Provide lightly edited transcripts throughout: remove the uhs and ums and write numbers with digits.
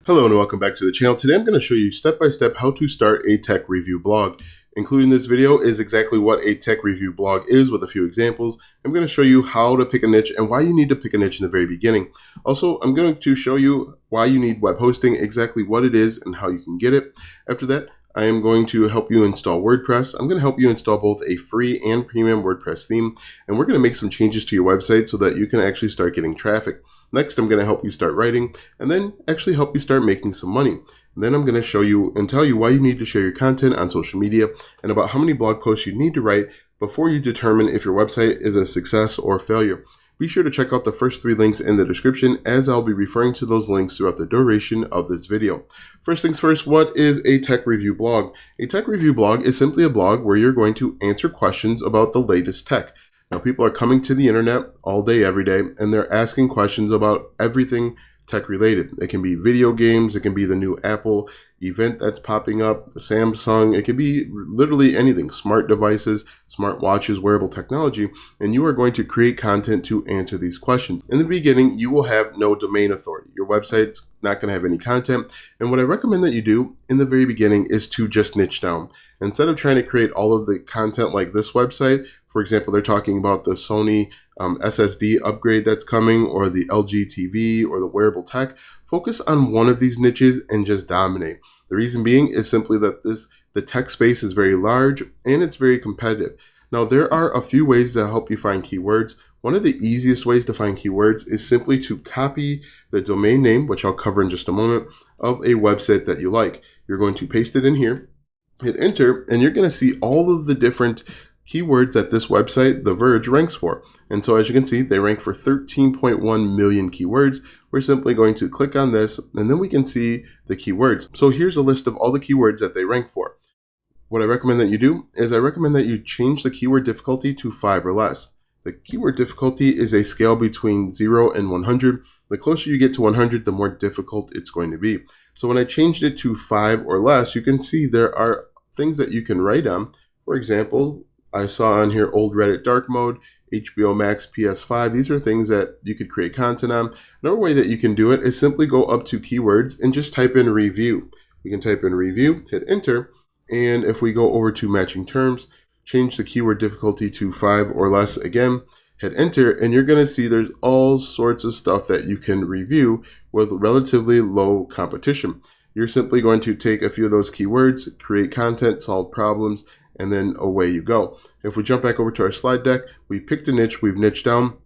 Hello and welcome back to the channel. Today I'm going to show you step-by-step how to start a tech review blog. Included in this video is exactly what a tech review blog is with a few examples. I'm going to show you how to pick a niche and why you need to pick a niche in the very beginning. Also, I'm going to show you why you need web hosting, exactly what it is and how you can get it. After that, I am going to help you install WordPress. I'm going to help you install both a free and premium WordPress theme, and we're going to make some changes to your website so that you can actually start getting traffic. Next, I'm going to help you start writing and then actually help you start making some money. And then I'm going to show you and tell you why you need to share your content on social media and about how many blog posts you need to write before you determine if your website is a success or failure. Be sure to check out the first 3 links in the description, as I'll be referring to those links throughout the duration of this video. First things first, what is a tech review blog? A tech review blog is simply a blog where you're going to answer questions about the latest tech. Now, people are coming to the internet all day, every day, and they're asking questions about everything tech related. It can be video games, it can be the new Apple event that's popping up, the Samsung, it can be literally anything, smart devices, smart watches, wearable technology, and you are going to create content to answer these questions. In the beginning, you will have no domain authority. Your website's not going to have any content, and what I recommend that you do in the very beginning is to just niche down. Instead of trying to create all of the content like this website, for example, they're talking about the Sony SSD upgrade that's coming, or the LG TV, or the wearable tech. Focus on one of these niches and just dominate. The reason being is simply that the tech space is very large and it's very competitive. Now, there are a few ways that help you find keywords. One of the easiest ways to find keywords is simply to copy the domain name, which I'll cover in just a moment, of a website that you like. You're going to paste it in here, hit enter, and you're going to see all of the different keywords that this website, The Verge, ranks for. And so as you can see, they rank for 13.1 million keywords. We're simply going to click on this, and then we can see the keywords. So here's a list of all the keywords that they rank for. What I recommend that you do is I recommend that you change the keyword difficulty to 5 or less. The keyword difficulty is a scale between 0 and 100. The closer you get to 100, the more difficult it's going to be. So when I changed it to 5 or less, you can see there are things that you can write on. For example, I saw on here old Reddit dark mode, HBO Max, PS5. These are things that you could create content on. Another way that you can do it is simply go up to keywords and just type in review. You can type in review, hit enter, and if we go over to matching terms, change the keyword difficulty to 5 or less again, hit enter, and you're going to see there's all sorts of stuff that you can review with relatively low competition. You're simply going to take a few of those keywords, create content, solve problems, and then away you go. If we jump back over to our slide deck, we picked a niche, we've niched down.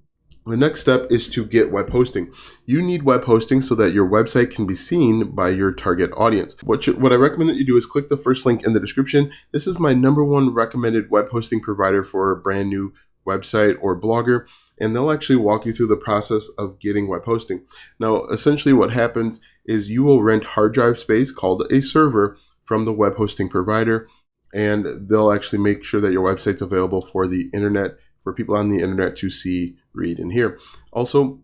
The next step is to get web hosting. You need web hosting so that your website can be seen by your target audience. What I recommend that you do is click the first link in the description. This is my #1 recommended web hosting provider for a brand new website or blogger, and they'll actually walk you through the process of getting web hosting. Now, essentially what happens is you will rent hard drive space called a server from the web hosting provider, and they'll actually make sure that your website's available for the internet, for people on the internet to see, read, and hear. Also,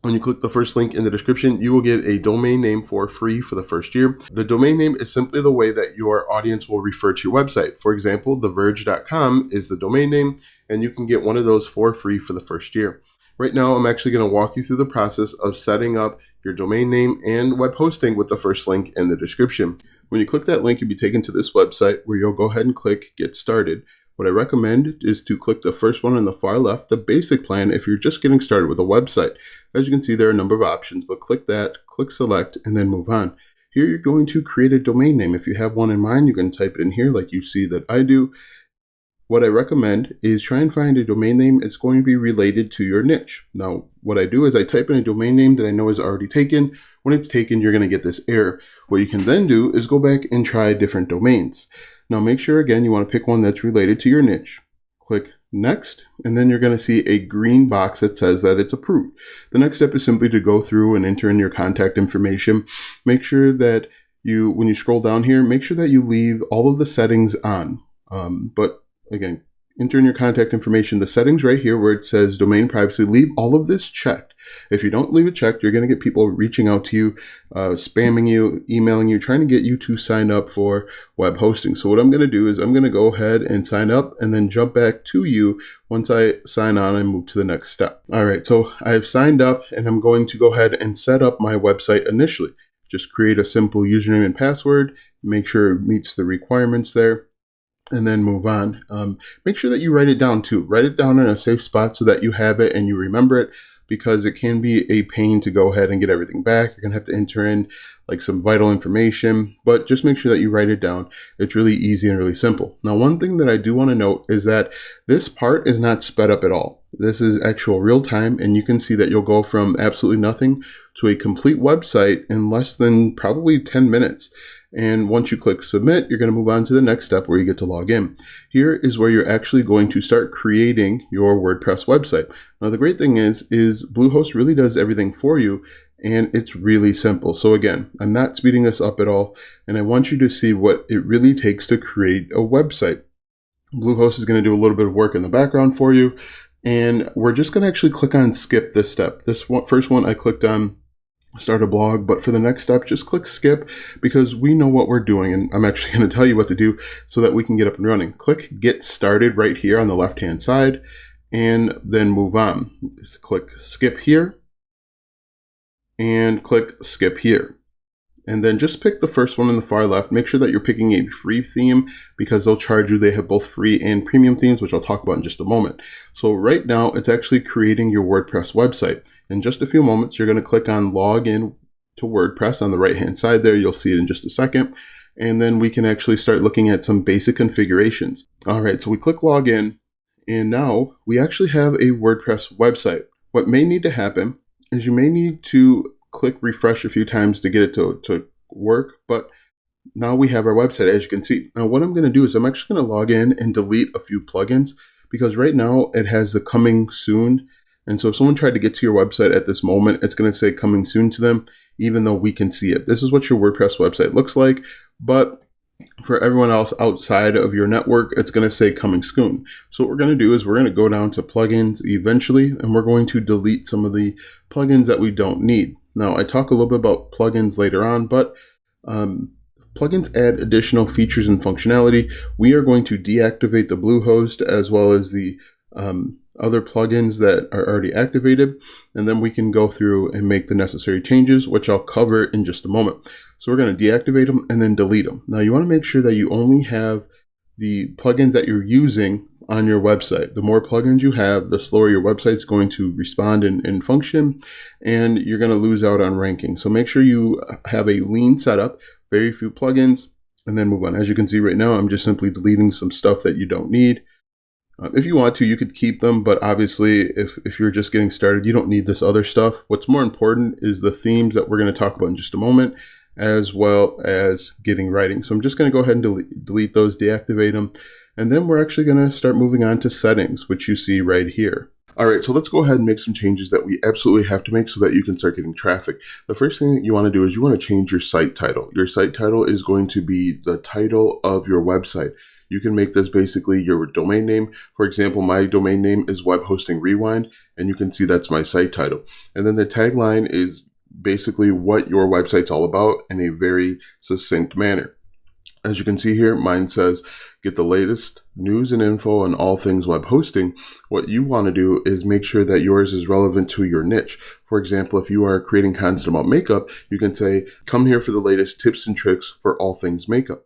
when you click the first link in the description, you will get a domain name for free for the first year. The domain name is simply the way that your audience will refer to your website. For example, theverge.com is the domain name, and you can get one of those for free for the first year. Right now, I'm actually going to walk you through the process of setting up your domain name and web hosting with the first link in the description. When you click that link, you'll be taken to this website where you'll go ahead and click Get Started. What I recommend is to click the first one on the far left, the basic plan, if you're just getting started with a website. As you can see, there are a number of options, but click that, click Select, and then move on. Here, you're going to create a domain name. If you have one in mind, you can type it in here like you see that I do. What I recommend is try and find a domain name that's going to be related to your niche. Now, what I do is I type in a domain name that I know is already taken. When it's taken, you're going to get this error. What you can then do is go back and try different domains. Now, make sure, again, you want to pick one that's related to your niche. Click Next, and then you're going to see a green box that says that it's approved. The next step is simply to go through and enter in your contact information. Make sure that when you scroll down here, make sure that you leave all of the settings on. But again, enter in your contact information. The settings right here where it says domain privacy, leave all of this checked. If you don't leave it checked, you're going to get people reaching out to you, spamming you, emailing you, trying to get you to sign up for web hosting. So what I'm going to do is I'm going to go ahead and sign up and then jump back to you once I sign on and move to the next step. All right, so I've signed up and I'm going to go ahead and set up my website initially. just create a simple username and password, make sure it meets the requirements there, and then move on. Make sure that you write it down too. Write it down in a safe spot so that you have it and you remember it, because it can be a pain to go ahead and get everything back. You're going to have to enter in like some vital information, but just make sure that you write it down. It's really easy and really simple. Now, one thing that I do want to note is that this part is not sped up at all. This is actual real time, and you can see that you'll go from absolutely nothing to a complete website in less than probably 10 minutes. And once you click submit, you're going to move on to the next step where you get to log in. Here is where you're actually going to start creating your WordPress website. Now, the great thing is Bluehost really does everything for you, and it's really simple. So again, I'm not speeding this up at all, and I want you to see what it really takes to create a website. Bluehost is going to do a little bit of work in the background for you, and we're just going to actually click on skip this step. This first one I clicked on start a blog, but for the next step, just click skip, because we know what we're doing, and I'm actually going to tell you what to do so that we can get up and running. Click get started right here on the left hand side, and then move on. Just click skip here and click skip here. And then just pick the first one in the far left. Make sure that you're picking a free theme, because they'll charge you. They have both free and premium themes, which I'll talk about in just a moment. So right now, it's actually creating your WordPress website. In just a few moments, you're going to click on log in to WordPress on the right-hand side there. You'll see it in just a second. And then we can actually start looking at some basic configurations. All right, so we click log in, and now we actually have a WordPress website. What may need to happen is you may need to click refresh a few times to get it to work, but now we have our website, as you can see. Now what I'm going to do is I'm actually going to log in and delete a few plugins, because right now it has the coming soon. And so if someone tried to get to your website at this moment, it's going to say coming soon to them, even though we can see it. This is what your WordPress website looks like, but for everyone else outside of your network, it's going to say coming soon. So what we're going to do is we're going to go down to plugins eventually, and we're going to delete some of the plugins that we don't need. Now, I talk a little bit about plugins later on, but plugins add additional features and functionality. We are going to deactivate the Bluehost as well as the other plugins that are already activated, and then we can go through and make the necessary changes, which I'll cover in just a moment. So we're going to deactivate them and then delete them. Now, you want to make sure that you only have the plugins that you're using on your website. The more plugins you have, the slower your website's going to respond and function, and you're going to lose out on ranking. So make sure you have a lean setup, very few plugins, and then move on. As you can see right now, I'm just simply deleting some stuff that you don't need. If you want to, you could keep them, but obviously if you're just getting started, you don't need this other stuff. What's more important is the themes that we're going to talk about in just a moment, as well as getting writing. So I'm just going to go ahead and delete those, deactivate them, and then we're actually going to start moving on to settings, which you see right here. All right, so let's go ahead and make some changes that we absolutely have to make so that you can start getting traffic. The first thing that you want to do is you want to change your site title. Your site title is going to be the title of your website. You can make this basically your domain name. For example, my domain name is Web Hosting Rewind, and you can see that's my site title. And then the tagline is basically what your website's all about in a very succinct manner. As you can see here, mine says, get the latest news and info on all things web hosting. What you want to do is make sure that yours is relevant to your niche. For example, if you are creating content about makeup, you can say, come here for the latest tips and tricks for all things makeup.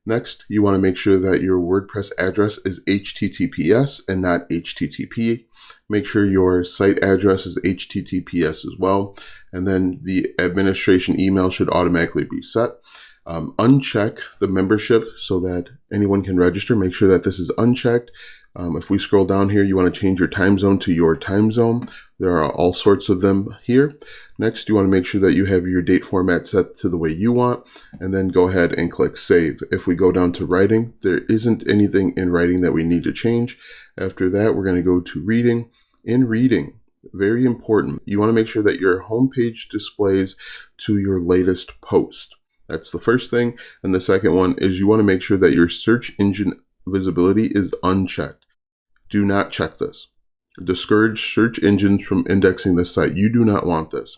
Next, you want to make sure that your WordPress address is HTTPS and not HTTP. Make sure your site address is HTTPS as well. And then the administration email should automatically be set. Uncheck the membership so that anyone can register. Make sure that this is unchecked. If we scroll down here, you want to change your time zone to your time zone. There are all sorts of them here. Next, you want to make sure that you have your date format set to the way you want, and then go ahead and click save. If we go down to writing, there isn't anything in writing that we need to change. After that, we're going to go to reading. In reading, very important, you want to make sure that your homepage displays to your latest post. That's the first thing. And the second one is you want to make sure that your search engine visibility is unchecked. Do not check this. Discourage search engines from indexing this site. You do not want this,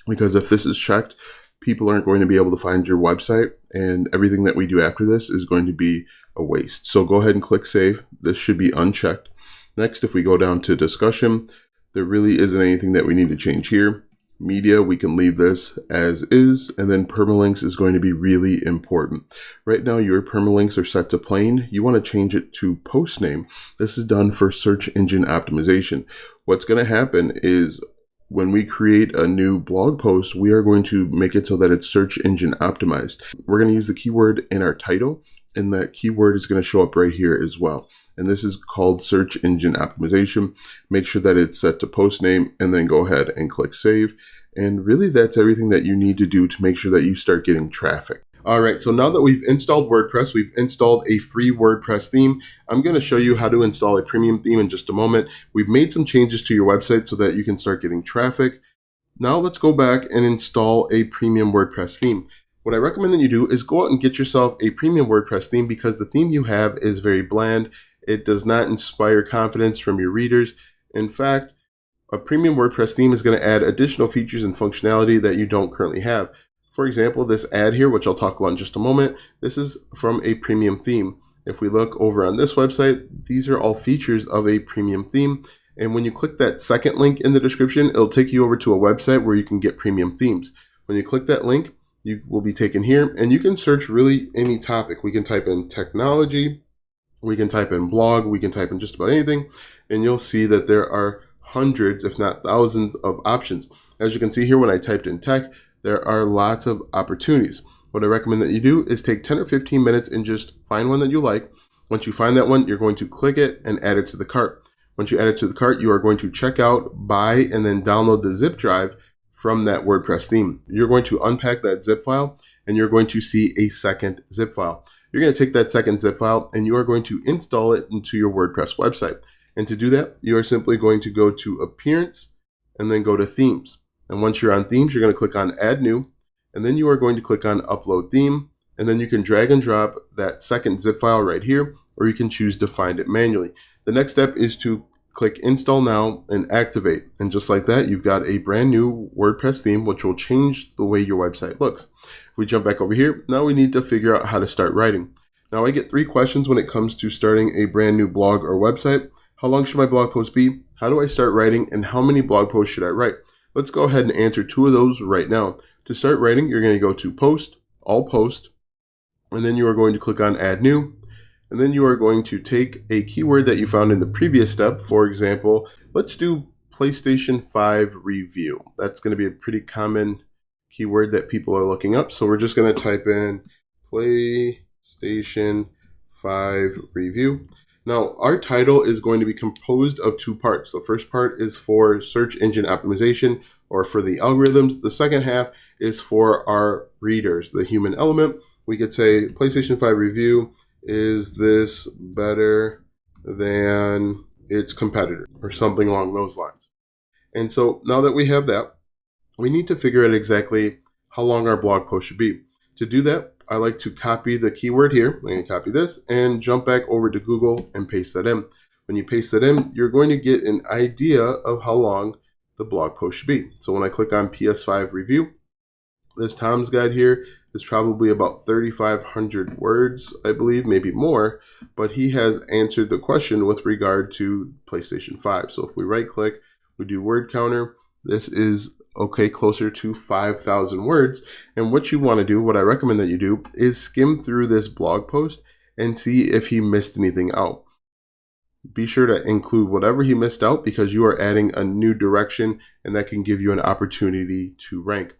because if this is checked, people aren't going to be able to find your website, and everything that we do after this is going to be a waste. So go ahead and click save. This should be unchecked. Next, if we go down to discussion, there really isn't anything that we need to change here. Media, we can leave this as is, and then permalinks is going to be really important. Right now, your permalinks are set to plain. You want to change it to post name. This is done for search engine optimization. What's going to happen is when we create a new blog post, we are going to make it so that it's search engine optimized. We're going to use the keyword in our title, and that keyword is going to show up right here as well. And this is called search engine optimization. Make sure that it's set to post name, and then go ahead and click save. And really, that's everything that you need to do to make sure that you start getting traffic. All right, so now that we've installed WordPress, we've installed a free WordPress theme. I'm going to show you how to install a premium theme in just a moment. We've made some changes to your website so that you can start getting traffic. Now let's go back and install a premium WordPress theme. What I recommend that you do is go out and get yourself a premium WordPress theme, because the theme you have is very bland. It does not inspire confidence from your readers. In fact, a premium WordPress theme is going to add additional features and functionality that you don't currently have. For example, this ad here, which I'll talk about in just a moment, this is from a premium theme. If we look over on this website, these are all features of a premium theme. And when you click that second link in the description, it'll take you over to a website where you can get premium themes. When you click that link, you will be taken here, and you can search really any topic. We can type in technology, we can type in blog, we can type in just about anything, and you'll see that there are hundreds, if not thousands, of options. As you can see here, when I typed in tech, there are lots of opportunities. What I recommend that you do is take 10 or 15 minutes and just find one that you like. Once you find that one, you're going to click it and add it to the cart. Once you add it to the cart, you are going to check out, buy, and then download the zip drive from that WordPress theme. You're going to unpack that zip file, and you're going to see a second zip file. You're going to take that second zip file, and you are going to install it into your WordPress website. And to do that, you are simply going to go to Appearance and then go to Themes. And once you're on Themes, you're going to click on Add New, and then you are going to click on Upload Theme, and then you can drag and drop that second zip file right here, or you can choose to find it manually. The next step is to click Install Now and Activate. And just like that, you've got a brand new WordPress theme, which will change the way your website looks. If we jump back over here, now we need to figure out how to start writing. Now I get 3 questions when it comes to starting a brand new blog or website. How long should my blog post be? How do I start writing? And how many blog posts should I write? Let's go ahead and answer 2 of those right now. To start writing, you're going to go to Post, All Post, and then you are going to click on Add New, and then you are going to take a keyword that you found in the previous step. For example, let's do PlayStation 5 review. That's going to be a pretty common keyword that people are looking up. So we're just going to type in PlayStation 5 review. Now, our title is going to be composed of 2 parts. The first part is for search engine optimization, or for the algorithms. The second half is for our readers, the human element. We could say PlayStation 5 review, is this better than its competitor, or something along those lines. And so now that we have that, we need to figure out exactly how long our blog post should be. To do that, I like to copy the keyword here. I'm going to copy this and jump back over to Google and paste that in. When you paste that in, you're going to get an idea of how long the blog post should be. So when I click on PS5 review, this Tom's Guide here is probably about 3,500 words, I believe, maybe more, but he has answered the question with regard to PlayStation 5. So if we right click, we do word counter, this is closer to 5,000 words. And what you want to do, what I recommend that you do, is skim through this blog post and see if he missed anything out. Be sure to include whatever he missed out, because you are adding a new direction, and that can give you an opportunity to rank.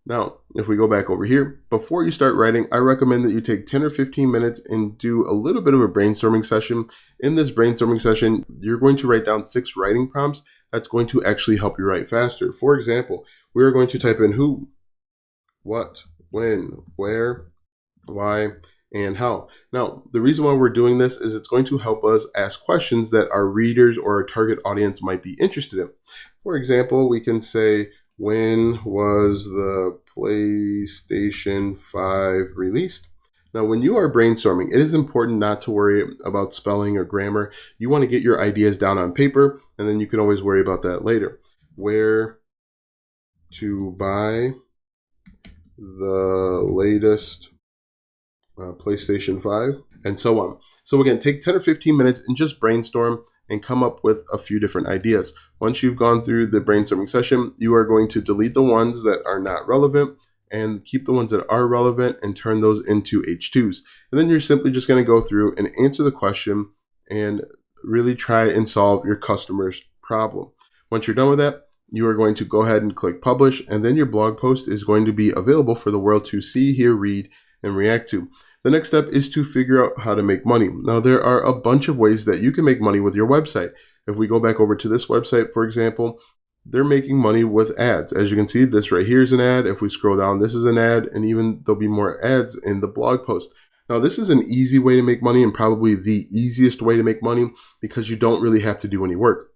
Now, if we go back over here, before you start writing, I recommend that you take 10 or 15 minutes and do a little bit of a brainstorming session. In this brainstorming session, you're going to write down 6 writing prompts that's going to actually help you write faster. For example, we are going to type in who, what, when, where, why, and how. Now, the reason why we're doing this is it's going to help us ask questions that our readers or our target audience might be interested in. For example, we can say, when was the PlayStation 5 released? Now, when you are brainstorming, it is important not to worry about spelling or grammar. You want to get your ideas down on paper, and then you can always worry about that later. Where to buy the latest PlayStation 5, and so on. So again, take 10 or 15 minutes and just brainstorm and come up with a few different ideas. Once you've gone through the brainstorming session, you are going to delete the ones that are not relevant and keep the ones that are relevant and turn those into H2s. And then you're simply just going to go through and answer the question and really try and solve your customer's problem. Once you're done with that, you are going to go ahead and click publish, and then your blog post is going to be available for the world to see, hear, read, and react to. The next step is to figure out how to make money. Now, there are a bunch of ways that you can make money with your website. If we go back over to this website, for example, they're making money with ads. As you can see, this right here is an ad. If we scroll down, this is an ad, and even there'll be more ads in the blog post. Now, this is an easy way to make money and probably the easiest way to make money because you don't really have to do any work.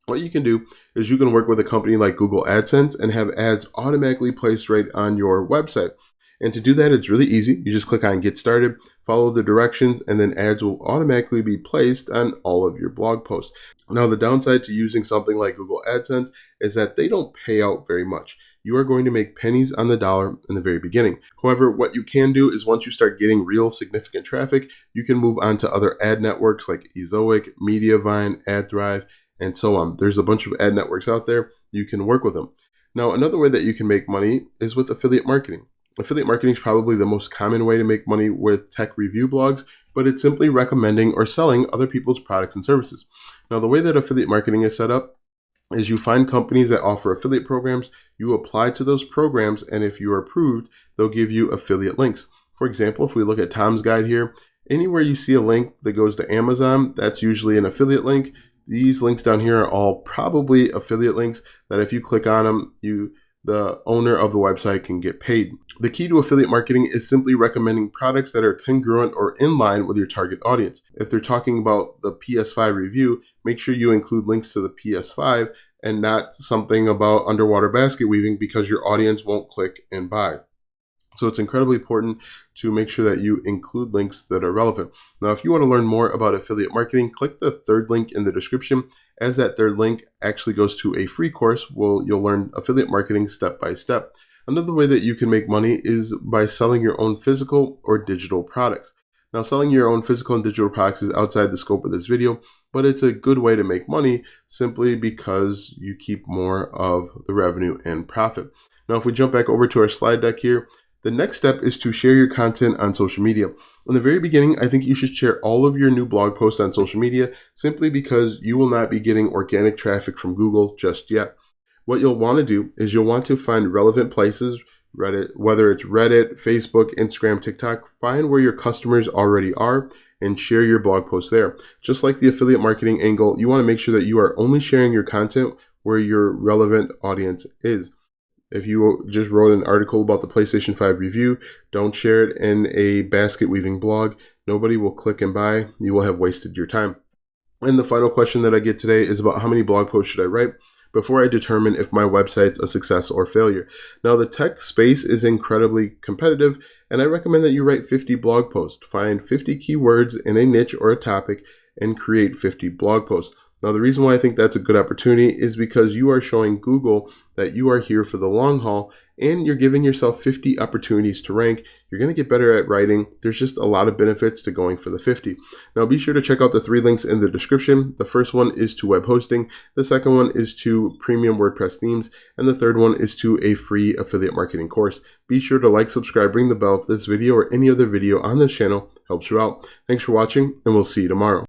What you can do is you can work with a company like Google AdSense and have ads automatically placed right on your website. And to do that, it's really easy. You just click on Get Started, follow the directions, and then ads will automatically be placed on all of your blog posts. Now, the downside to using something like Google AdSense is that they don't pay out very much. You are going to make pennies on the dollar in the very beginning. However, what you can do is once you start getting real significant traffic, you can move on to other ad networks like Ezoic, Mediavine, AdThrive, and so on. There's a bunch of ad networks out there. You can work with them. Now, another way that you can make money is with affiliate marketing. Affiliate marketing is probably the most common way to make money with tech review blogs, but it's simply recommending or selling other people's products and services. Now, the way that affiliate marketing is set up is you find companies that offer affiliate programs, you apply to those programs, and if you are approved, they'll give you affiliate links. For example, if we look at Tom's guide here, anywhere you see a link that goes to Amazon, that's usually an affiliate link. These links down here are all probably affiliate links that if you click on them, the owner of the website can get paid. The key to affiliate marketing is simply recommending products that are congruent or in line with your target audience. If they're talking about the PS5 review, make sure you include links to the PS5 and not something about underwater basket weaving because your audience won't click and buy. So it's incredibly important to make sure that you include links that are relevant. Now, if you want to learn more about affiliate marketing, click the third link in the description, as that third link actually goes to a free course where you'll learn affiliate marketing step by step. Another way that you can make money is by selling your own physical or digital products. Now, selling your own physical and digital products is outside the scope of this video, but it's a good way to make money simply because you keep more of the revenue and profit. Now, if we jump back over to our slide deck here, the next step is to share your content on social media. In the very beginning, I think you should share all of your new blog posts on social media simply because you will not be getting organic traffic from Google just yet. What you'll want to do is you'll want to find relevant places, Reddit, whether it's Reddit, Facebook, Instagram, TikTok, find where your customers already are and share your blog posts there. Just like the affiliate marketing angle, you want to make sure that you are only sharing your content where your relevant audience is. If you just wrote an article about the PlayStation 5 review, don't share it in a basket weaving blog. Nobody will click and buy. You will have wasted your time. And the final question that I get today is about how many blog posts should I write before I determine if my website's a success or failure. Now, the tech space is incredibly competitive, and I recommend that you write 50 blog posts. Find 50 keywords in a niche or a topic and create 50 blog posts. Now, the reason why I think that's a good opportunity is because you are showing Google that you are here for the long haul and you're giving yourself 50 opportunities to rank. You're going to get better at writing. There's just a lot of benefits to going for the 50. Now, be sure to check out the 3 links in the description. The first one is to web hosting. The second one is to premium WordPress themes. And the third one is to a free affiliate marketing course. Be sure to like, subscribe, ring the bell if this video or any other video on this channel helps you out. Thanks for watching, and we'll see you tomorrow.